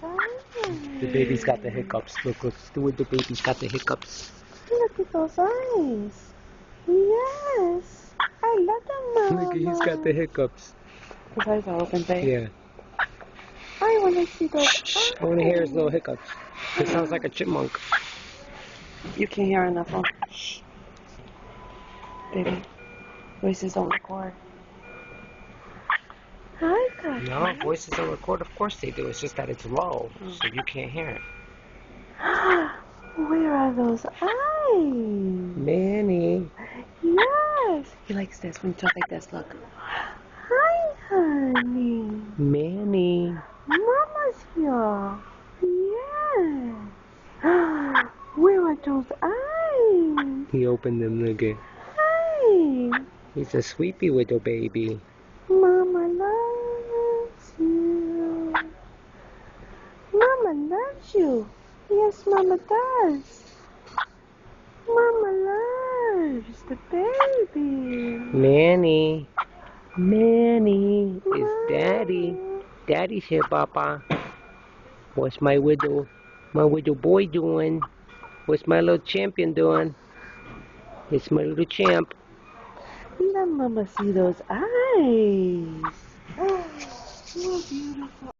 eyes. The baby's got the hiccups. Look, Stuart, the baby's got the hiccups. Look at those eyes. Yes. I love them, Mama. Look, he's got the hiccups. His eyes are open, babe. Yeah. I want to see those eyes. I want to hear his little hiccups. It sounds like a chipmunk. You can't hear enough of them. Shh. Baby, voices don't record. Hi, Kaki. No, voices don't record. Of course they do. It's just that it's low, so you can't hear it. Where are those eyes? Manny. Yes. He likes this when you talk like this. Look. Hi, honey. Manny. Mama's here. Yes. Where are those eyes? He opened them again. Hi. He's a sleepy little baby. Mama loves you. Mama loves you. Yes, Mama does. Mama loves the baby. Manny. Manny. It's Mama. Daddy. Daddy's here, Papa. What's my little boy doing? What's my little champion doing? It's my little champ. Let Mama see those eyes. Oh, beautiful.